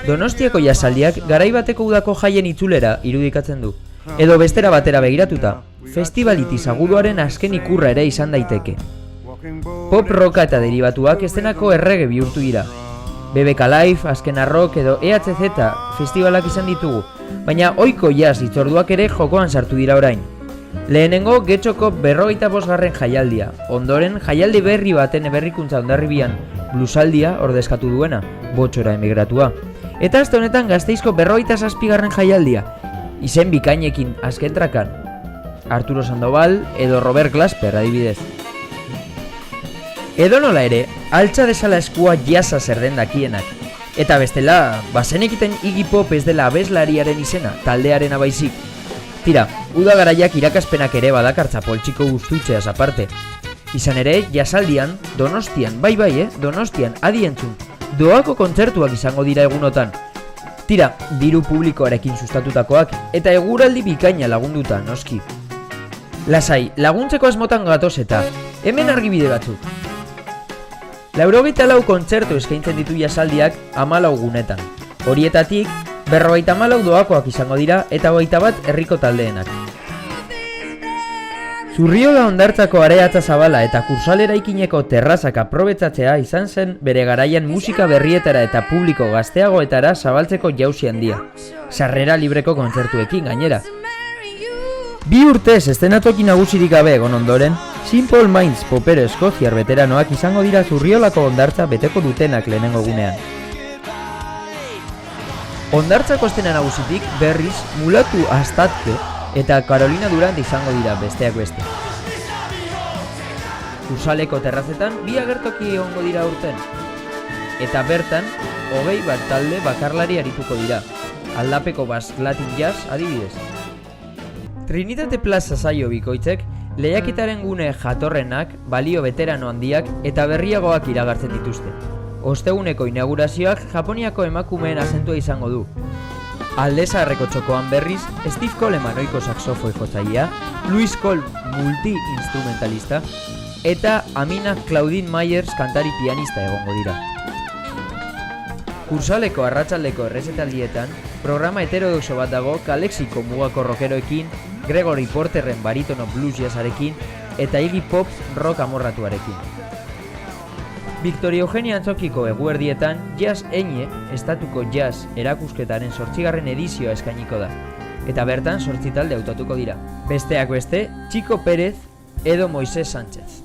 Donostiako jasaldiak garai bateko udako jaien itzulera irudikatzen du. Edo bestera batera begiratuta, festivalitiz agudoaren azken ikurra ere izan daiteke. Pop rocka eta derivatuak eszenako errege bihurtu dira. BBK Live, Azkena Rock edo EHZ festivalak izan ditugu, baina ohiko jazz hitzorduak ere jokoan sartu dira orain. Lehenengo Getxoko 45. jaialdia, ondoren jaialdi berri baten berrikuntza Hondarribian bluesaldia ordezkatu duena, Botxora emigratua. Eta aste honetan Gasteizko 47. jaialdia, izen bikainekin azken trakan, Arturo Sandoval edo Robert Glasper adibidez. Edo nola ere, altza desala eskua jasa zer den dakienak. Eta bestela, bazenekiten Iggy Pop ez dela abeslariaren izena, taldearen abaizik. Tira, uda garaiak irakaspenak ere badakartza poltsiko guztutzeaz aparte. Izan ere, jasaldian, Donostian, Donostian, adi entzun, doako kontzertuak izango dira egunotan. Tira, diru publikoarekin sustatutakoak, eta eguraldi bikaina lagunduta, noski. Lasai, laguntzeko asmotan gatoz eta, hemen argibide batzuk. 84 kontzertu eskaintzen ditu jasaldiak 14 gunetan. Horietatik, 54 doakoak izango dira eta 21 herriko taldeenak. Zurriola hondartzako areatza zabala eta kursalera ikineko terrazak aprobetzatzea izan zen bere garaian musika berrietara eta publiko gazteagoetara zabaltzeko jauzi handia. Sarrera libreko kontzertuekin gainera. 2 urtez eszenatoki nagusirik gabe egon ondoren, Simple Minds popero eskoziar veteranoak izango dira Zurriolako hondartza beteko dutenak lehenengo gunean. Hondartzako estena nagusitik berriz Mulatu Astatke eta Carolina Durant izango dira besteak beste. Kursaleko terrazetan 2 agertoki egongo dira urten. Eta bertan, 21 talde bakarlari arituko dira. Aldapeko Basque Latin Jazz adibidez. Trinitate Plaza saio bikoitzek lehiaketaren gune jatorrenak, balio veterano handiak eta berriagoak iragartzen dituzte. Osteguneko inaugurazioak Japoniako emakumeen azentua izango du. Alde Zaharreko txokoan berriz, Steve Coleman ohiko saxofoi jotzailea, Luis Cole multi-instrumentalista eta Amina Claudine Myers kantari pianista egongo dira. Kursaleko arratsaldeko errezetaldietan, programa heterodoxo bat dago Kalexiko mugako rockeroekin, Gregory Porterren baritono blues jazzarekin eta Iggy Pop rock amorratuarekin. Victoria Eugenia Antzokiko eguerdietan Jazz Eñe estatuko jazz erakusketaren 8. edizioa eskainiko da. Eta bertan 8 talde hautatuko dira. Besteak beste, Chico Pérez edo Moisés Sánchez.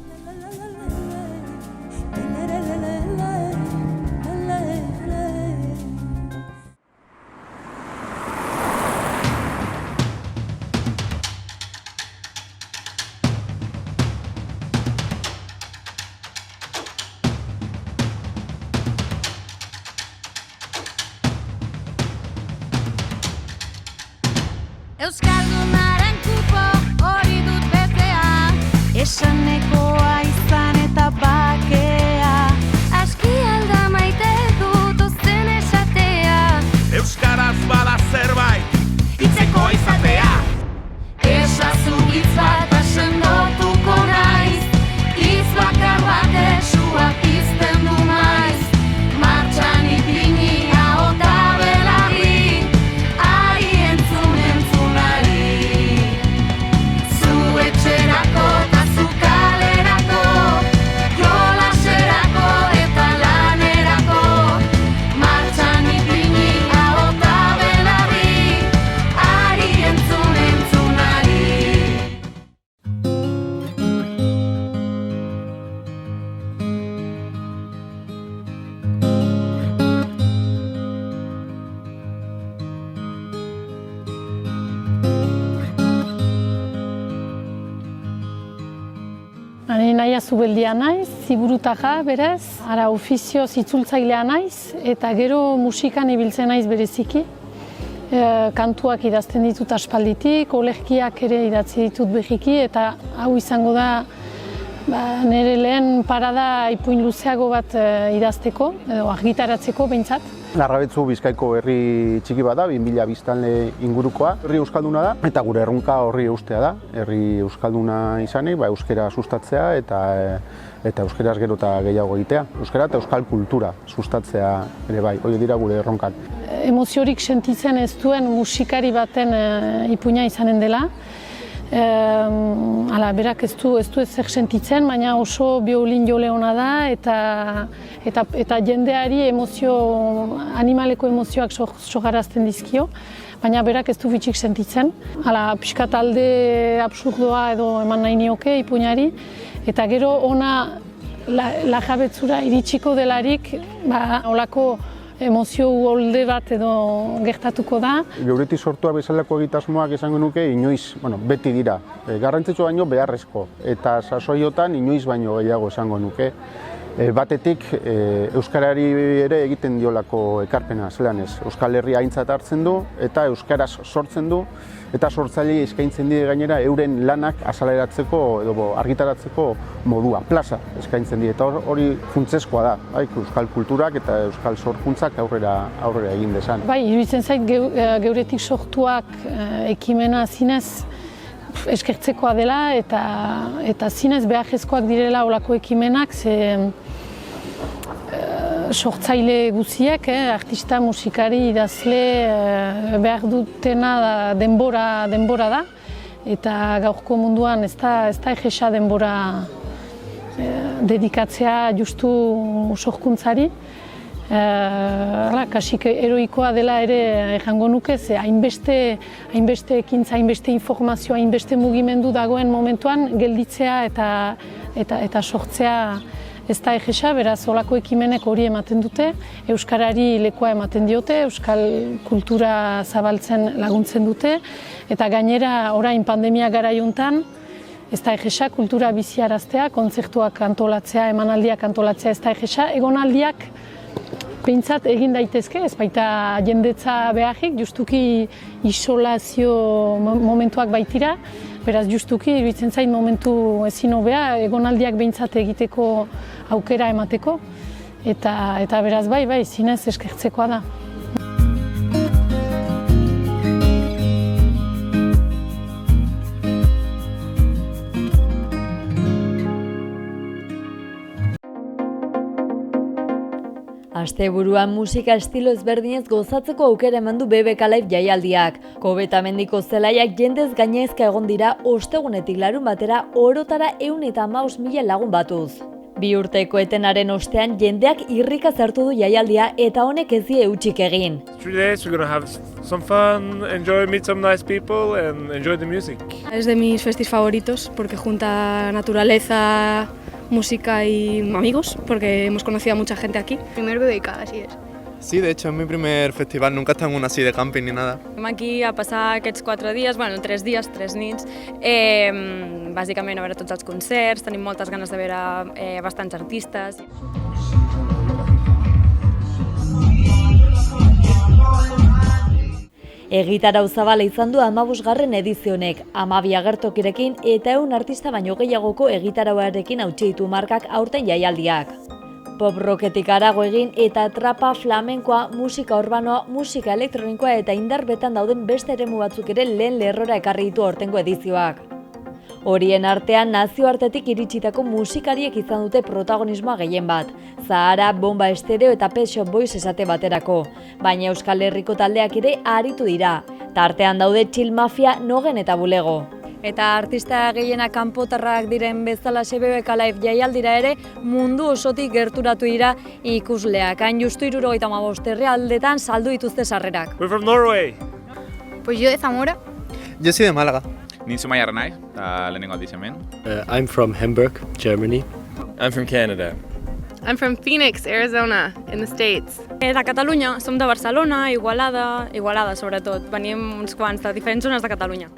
Euskaldunaren kupo hori dut betea, esanekoa izan eta bakea, aski alda maite dut ozen esatea. Euskaraz bada zerbait, hitzekoa izatea. Esazu hitz bat asendotuko naiz, hitz bakar batek sua pizten du maiz, martxan ipini ahota belarri, ari entzunari. Zu etxerako eta zu kalerako, jolaserako eta lanerako, martxan ipini ahota belarri, ari entzunari. Ni naia zubeldia naiz, ziburutaja berez, ara ofizioz itzultzailea naiz, eta gero musikan ibiltzen naiz bereziki. Kantuak idazten ditut aspalditik, olerkiak ere idatzi ditut berriki, eta hau izango da nire lehen parada ipuin luzeago bat idazteko, edo argitaratzeko behintzat. Larrabetzu Bizkaiko herri txiki bat da, 2000 biztanle ingurukoa. Herri euskalduna da, eta gure erronka horri eustea da. Herri euskalduna izanik, euskera sustatzea eta euskeraz gero eta gehiago egitea. Euskera eta euskal kultura sustatzea ere bai, hori dira gure erronkan. emoziorik sentitzen ez duen musikari baten ipuina izanen dela. Berak ez du ezer sentitzen, baina oso biolin jole ona da eta jendeari animaleko emozioak sogarazten dizkio, baina berak ez du bitxik sentitzen. Pixkat alde absurdoa edo eman nahi nioke ipuinari, eta gero ona lajabetzura iritsiko delarik, olako emozio uholde bat edo gertatuko da. Geuretik sortua bezalako egitasmoak esango nuke inoiz, beti dira. Garrantzitsu baino beharrezko, eta sasoiotan inoiz baino gehiago esango nuke. Batetik, euskarari ere egiten diolako ekarpena, zelan ez. Euskal Herria aintzat hartzen du, eta euskaraz sortzen du, eta sortzaile eskaintzen die gainera euren lanak azaleratzeko edo argitaratzeko modua, plaza eskaintzen die, eta hori funtsezkoa da, euskal kulturak eta euskal sorkuntzak aurrera egin dezan. Iruditzen zait geuretik sortuak ekimena zinez eskertzekoa dela eta zinez beharrezkoak direla olako ekimenak, sortzaile guziek, artista, musikari, idazle, behar dutena denbora da, eta gaurko munduan ez da egesa denbora dedikatzea justu sorkuntzari. Kasik eroikoa dela ere errango nuke, ze hainbeste ekintza, hainbeste informazioa, hainbeste mugimendu dagoen momentuan gelditzea eta sortzea ez da egesa, beraz olako ekimenek hori ematen dute, euskarari lekua ematen diote, euskal kultura zabaltzen laguntzen dute, eta gainera orain pandemia garaiontan ez da egesa kultura biziaraztea, kontzertuak antolatzea, emanaldiak antolatzea ez da egesa, egonaldiak behintzat egin daitezke, ez baita jendetza beharrik, justuki isolazio momentuak baitira, beraz justuki iruditzen zait momentu ezin hobea egonaldiak behintzat egiteko aukera emateko, eta beraz bai, zinez eskertzekoa da. Asteburuan musika estilo ezberdinez gozatzeko aukera eman du BBK Live jaialdiak. Kobetamendiko zelaiak jendez gainezka egon dira ostegunetik larun batera orotara 115.000 lagun batuz. 2 urteko etenaren ostean jendeak irrika zartu du jaialdia eta honek ez die hutsik egin. 3 days we're gonna have some fun, meet some nice people and enjoy the music. Es de mis festis favoritos porque junta naturaleza, música y amigos, porque hemos conocido a mucha gente aquí. Primer BBK, así es. Sí, de hecho es mi primer festival, nunca he estado en una así de camping ni nada. Som aquí a passar aquests 4 dies, 3 dies, 3 nits, bàsicament a veure tots els concerts, tenim moltes ganes de veure bastants artistes. Egitarau zabala izan du 15. edizionek, 12 agertokirekin eta 100 artista baino gehiagoko egitarauarekin hautsi ditu markak aurten jaialdiak. Pop rocketik harago egin eta trapa, flamenkoa, musika urbanoa, musika elektronikoa eta indarbetan dauden beste eremu batzuk ere lehen lerrora ekarri ditu aurtengo edizioak. Horien artean nazioartetik iritsitako musikariek izan dute protagonismoa gehien bat. Zahara, Bomba Estereo eta Pet Shop Boys esate baterako. Baina Euskal Herriko taldeak ere aritu dira. Tartean daude Chill Mafia, Nogen eta Bulego. Eta artista gehienak kanpotarrak diren bezala BBK Live jaialdira ere mundu osotik gerturatu dira ikusleak. Hain justu 75 herrialdetan saldu dituzte sarrerak. We're from Norway. Pues yo de Zamora. Yo soy de Málaga. Ni Sumaya Renai, lehenengo aldiz hemen. I'm from Hamburg, Germany. I'm from Canada. I'm from Phoenix, Arizona, in the States. De Catalunya, som de Barcelona, Igualada sobretot. Venim uns quants de diferents zones de Catalunya.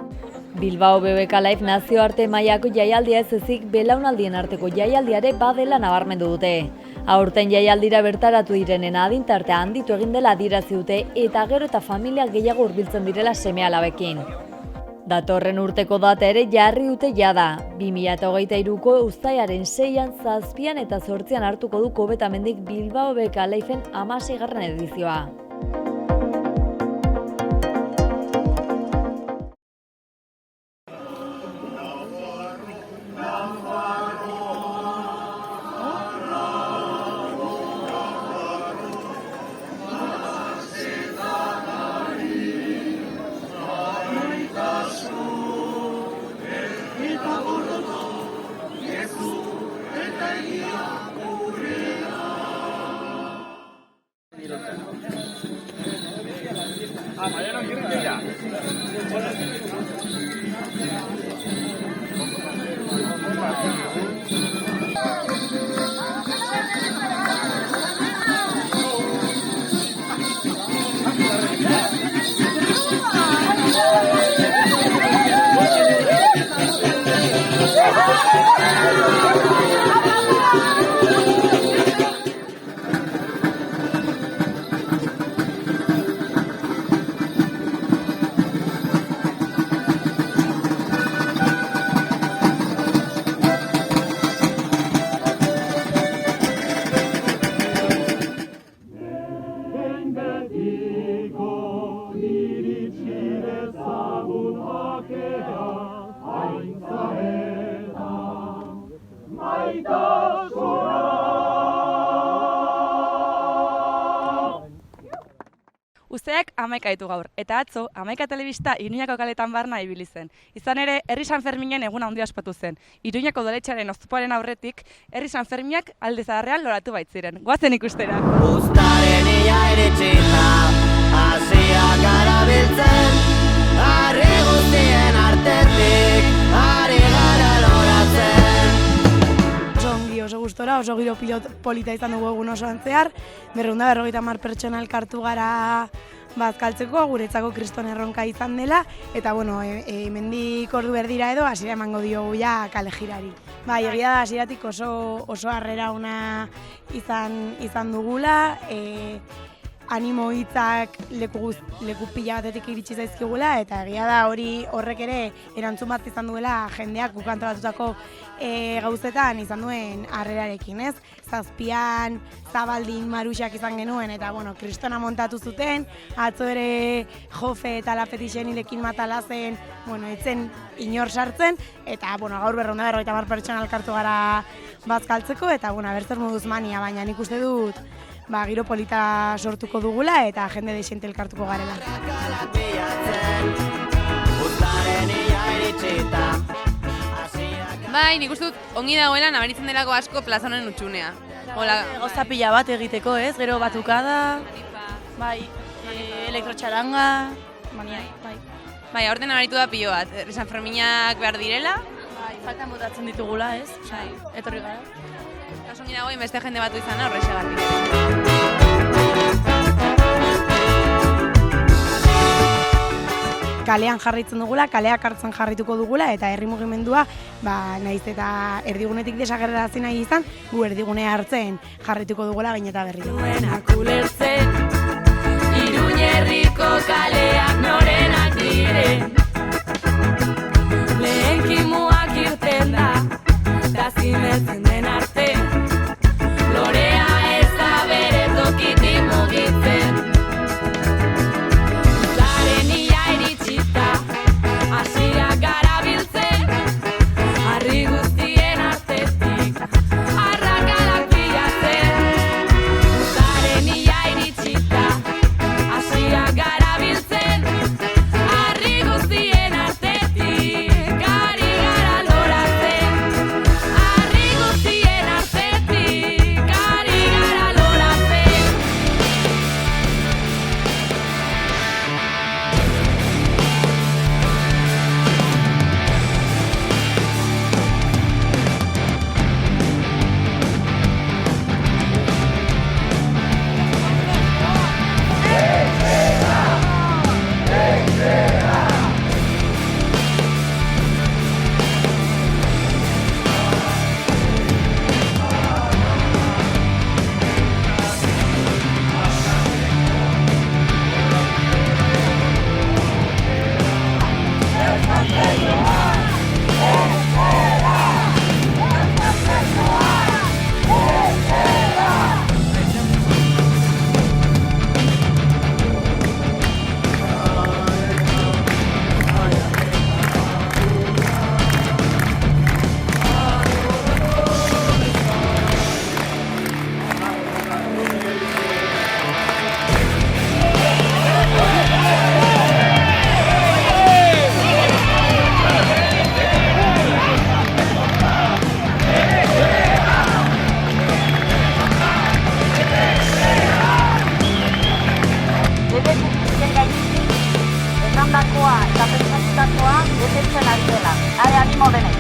Bilbao BBK Live nazioarte mailako jaialdia ez ezik belaunaldien arteko jaialdiare badela nabarmendu dute. Aurten jaialdira bertaratu direnen adintartea handitu egin dela adierazi dute eta gero eta familia gehiago hurbiltzen direla seme-alabekin. Datorren urteko data ere jarri dute jada. 2023ko uztailaren 6an, 7an eta 8an hartuko du Kobetamendik Bilbao BBK Liveen 16. edizioa. Usteak 11 ditu gaur, eta atzo 11 telebista Iruñako kaletan barna ibili zen. Izan ere, herri San Ferminen eguna handia ospatu zen. Iruñako udaletxearen oztopoaren aurretik, herri San Ferminak alde zaharrean loratu baitziren. Goazen ikustera! Uztaren ia iritsita, hasiak gara biltzen, harri guztien artetik, ari gara loratzen. Oso ongi, oso gustora, oso giro polita izan dugu egun osoan zehar, 250 pertsona elkartu gara bazkaltzeko, guretzako kriston erronka izan dela, eta bueno, hemendik ordu berdira edo hasiera emango diogu ja kale jirari. Bai, egia da hasieratik oso harrera ona izan dugula, animo hitzak leku pila batetik iritsi zaizkigula, eta egia da horrek ere erantzun bat izan duela jendeak guk antolatutako gauzetan izan duen harrerarekin, ez? Zazpian, Zabaldin, Maruxak izan genuen, eta bueno, kristona montatu zuten, atzo ere Jofe eta Lapetixen irekin matala zen, bueno, etzen inor sartzen, eta bueno, gaur 250 pertsona elkartu gara bazkaltzeko, eta bueno, abertzer moduz mania, baina nik uste dut giro polita sortuko dugula eta jende desente elkartuko garela. Bai, nik uste dut ongi dagoela nabaritzen delako asko plaza honen utxunea. Gauza pila bat egiteko, ez? Gero batukada, bai, elektrotxaranga, mania, bai. Bai, aurten nabaritu da pilo bat, San Ferminak behar direla. Bai, faltan botatzen ditugula, ez? Etorri gara. Oso ongi dagoen beste jende batu izana horrexegatik. Kalean jarraitzen dugula, kaleak hartzen jarrituko dugula, eta herri mugimendua, nahiz eta erdigunetik desagerrazi nahi izan, gu erdigunea hartzen jarrituko dugula baina eta berri. Iruñerriko kaleak norenak diren, lehen kimuak irten da zinetzen den arte, lorea ez da bere tokitik mugitzen. Uztaren ia iritsita, hasiak gara biltzen, harri guztien artetik, arrakalak bilatzen. Uztaren ia iritsita, hasiak gara biltzen, harri guztien artetik, ari gara loratzen. Harri guztien artetik, ari gara loratzen. Esandakoa eta pentsatutakoa betetzen ari dela. Are animo denek.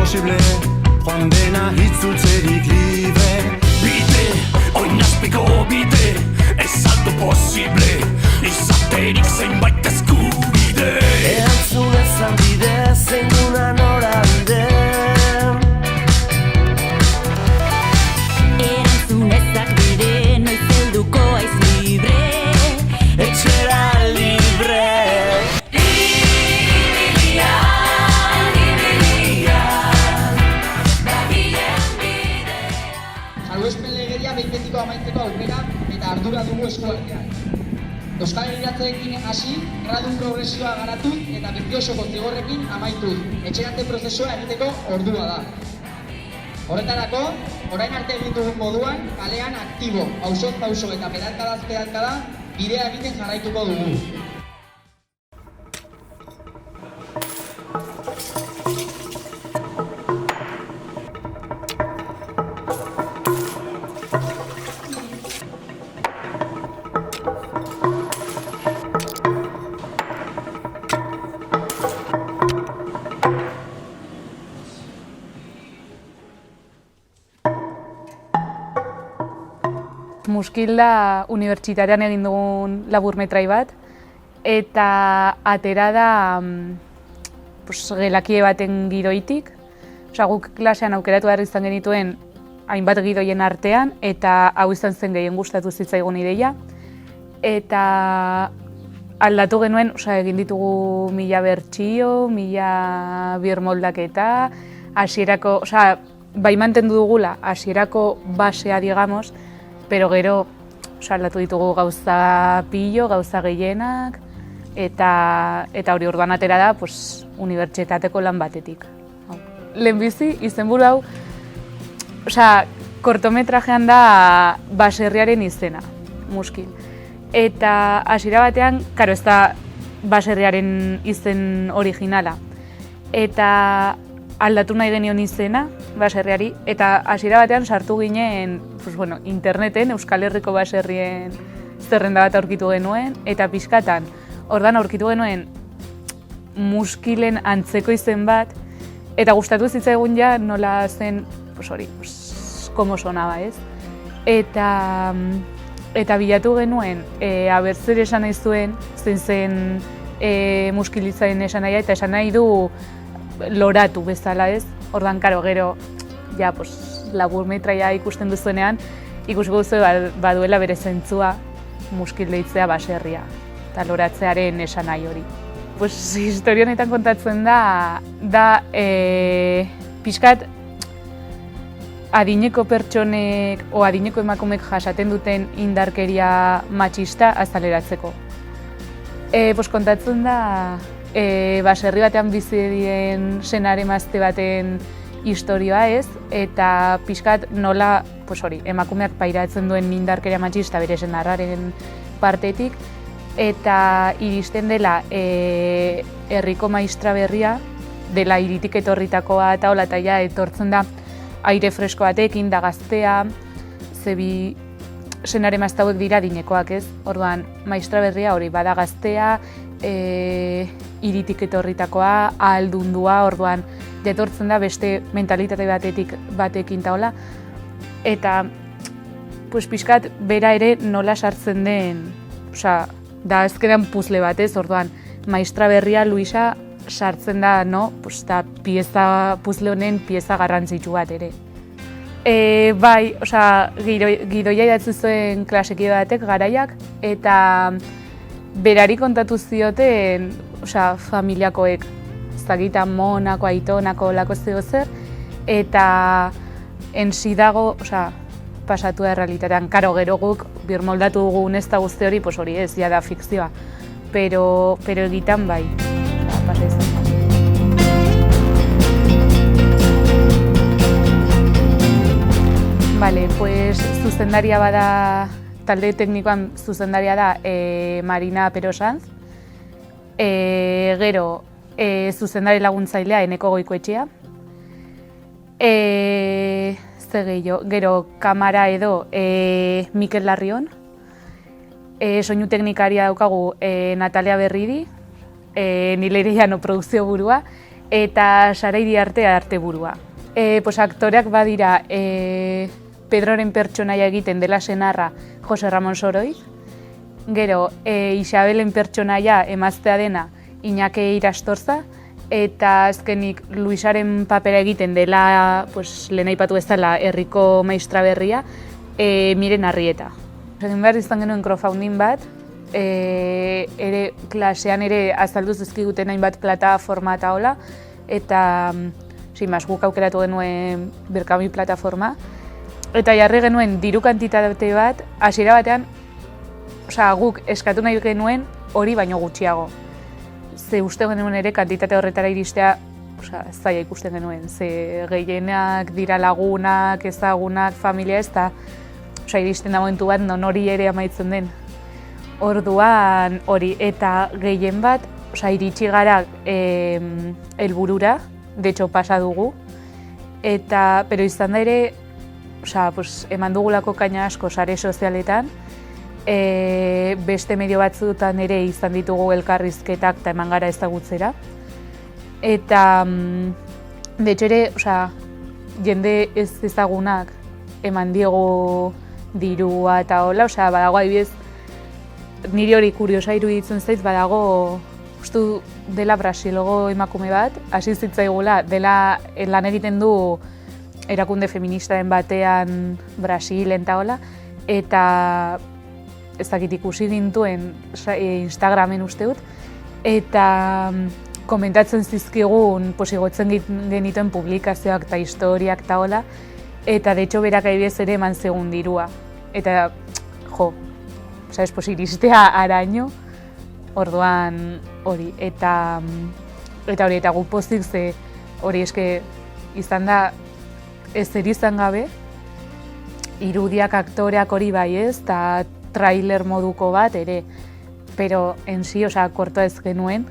posible, joan dena itzultzerik libre. Bide, oinazpiko bide, ez aldo posible, izaterik zenbait eskubide. Erantzun ezan bide, zein duna norabide. Erantzun ezak bide, noiz helduko aiz libre. Etxera libre. Salbuespen legedia behin betiko amaitzeko aukera eta ardura dugu eskuartean. Euskal Herriratzeekin hasi, gradun progresioa garatu eta 28ko zigorrekin amaitu. Etxerante prozesua egiteko ordua da. Horretarako, orain arte egin dugun moduan, kalean aktibo, pausoz pauso eta pedalkadaz pedalkada bidea egiten jarraituko dugu. Muskil da unibertsitatean egin dugun laburmetrai bat, eta atera da gelakie baten gidoitik. Guk klasean aukeratu behar izan genituen hainbat gidoien artean, eta hau izan zen gehien gustatu zitzaigun ideia. Eta aldatu genuen, egin ditugu 1000 bertsio, 1000 birmoldaketa, hasierako, bai mantendu dugula, hasierako basea, digamos, pero gero aldatu ditugu gauza pilo, gauza gehienak, eta hori orduan atera da unibertsitateko lan batetik. Lehenbizi, izenburu hau, kortometrajean da baserriaren izena, Muskil. Eta hasiera batean, karo, ez da baserriaren izen originala. Eta aldatu nahi genion izena, baserriari, eta hasiera batean sartu ginen interneten Euskal Herriko baserrien zerrenda bat aurkitu genuen, eta pixkatan, ordan aurkitu genuen Muskilen antzeko izen bat, eta gustatu zitzaigun ja nola zen, como sonaba, ez? Eta bilatu genuen, zer esan nahi zuen, zen Muskilitzaren esan nahia, eta esan nahi du loratu bezala, ez? Ordan, karo, gero, ja, laburmetraia ikusten duzuenean, ikusiko duzu baduela bere zentzua Muskil deitzea baserria, eta loratzearen esan nahi hori. Historia honetan kontatzen da pixkat adineko pertsonek o adineko emakumek jasaten duten indarkeria matxista azaleratzeko. Kontatzen da baserri batean bizi diren senar-emazte baten historioa, ez? Eta pixkat nola emakumeak pairatzen duen indarkeria matxista bere senarraren partetik, eta iristen dela herriko maistra berria, dela hiritik etorritakoa eta hola, eta ja etortzen da aire fresko batekin, da gaztea, zebi senar-emazte hauek dira adinekoak, ez? Orduan, maistra berria hori bada gaztea, hiritik etorritakoa, ahaldundua, orduan, etortzen da beste mentalitate batekin taola, eta pixkat bera ere nola sartzen den, da ezkeran puzle bat, ez? Orduan, maistra berria, Luisa, sartzen da, eta puzle honen pieza garrantzitsu bat ere. Bai, gidoia idatzi zuen klasekide batek, Garaiak, eta berari kontatu zioten familiakoek, ezagita monako, aitonako, lako zer, eta ensi dago, pasatu da errealitatean. Karo, gero guk birmoldatu dugu ez guzti hori, hori ez, ja da fikzioa, pero egitan bai, pasa izan. Vale, zuzendaria bada, talde teknikoan zuzendaria da Marina Perosanz, gero zuzendari laguntzailea Eneko Goikoetxea, gero kamara edo Mikel Larrion, soinu teknikaria daukagu Natalia Berridi, Nile Ireiano produkzio burua, eta Sara Iriarte arteburua. Pues aktoreak badira Pedroren pertsonaia egiten dela senarra Jose Ramon Soroiz, gero Isabelen pertsonaia emaztea dena Iñaki Irastorza, eta azkenik Luisaren papera egiten dela, pues, lehen aipatu bezala, herriko maistra berria, Miren Arrieta. Egin behar izan genuen crowdfunding bat, ere klasean ere azaldu zizkiguten hainbat plataforma eta hola, eta guk aukeratu genuen Birkami plataforma, eta jarri genuen diru kantitate bat, hasiera batean, guk eskatu nahi genuen hori baino gutxiago. Ze uste genuen ere kantitate horretara iristea zaila ikusten genuen. Ze gehienak dira lagunak, ezagunak, familia ez da iristen da momentu bat non hori ere amaitzen den. Orduan hori eta gehien bat iritsi gara helburura, de hecho pasa dugu, pero izan da ere eman dugulako kaina asko sare sozialetan, beste medio batzutan ere izan ditugu elkarrizketak eta eman gara ezagutzera. Eta, de hecho ere, jende ez ezagunak eman diego dirua eta hola, badago adibidez, niri hori kuriosa iruditzen zait, badago, ustu dela Brasilgo emakume bat, hasi zitzaigula, dela lan egiten du erakunde feministaren batean Brasilen eta hola, eta ez dakit ikusi gintuen Instagramen uste dut, eta komentatzen zizkigun igotzen genituen publikazioak eta historiak eta hola, eta de hecho berak adibidez ere eman zegun dirua. Eta, iristea araño, orduan hori, eta hori, eta gu pozik ze hori eske izan da ez izan gabe, irudiak aktoreak hori bai ez, eta trailer moduko bat ere, pero en si, kortoa ez genuen,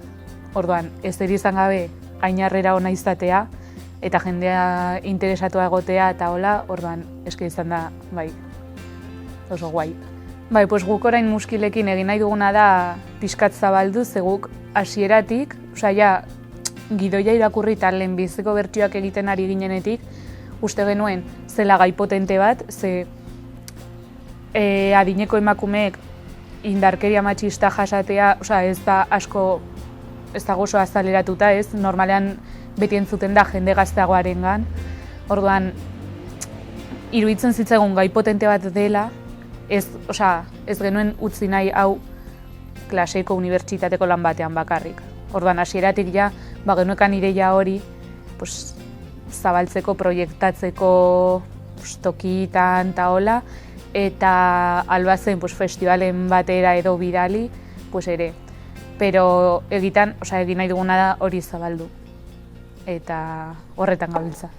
orduan ez izan gabe ainarrera ona izatea, eta jendea interesatua egotea eta hola, orduan eske izan da, bai, oso guai. Bai, pues guk orain muskilekin egin nahi duguna da pixkat zabaldu, ze guk hasieratik, gidoia irakurri eta lehenbiziko bertsioak egiten ari ginenetik, uste genuen zela gai potente bat, ze adineko emakumeek indarkeria matxista jasatea, ez da asko, ez da gozo azaleratuta ez, normalean beti entzuten da jende gazteagoarengan. Orduan, iruditzen zitzaigun gai potente bat dela, ez genuen utzi nahi hau klaseiko unibertsitateko lan batean bakarrik. Orduan, hasieratik genuekan ideia hori zabaltzeko, proiektatzeko tokitan eta hola, eta albazen festivalen batera edo bidali, ere. Pero egin nahi duguna da hori zabaldu. Eta horretan gabiltza.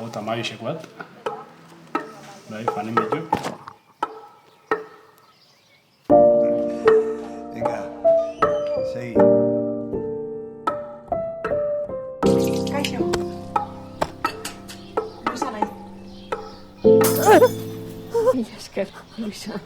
Eta magixek bat. Bai, fanen bitu. Venga, segi. Kaixo. Luisa nahi. Mila esker, Luisa.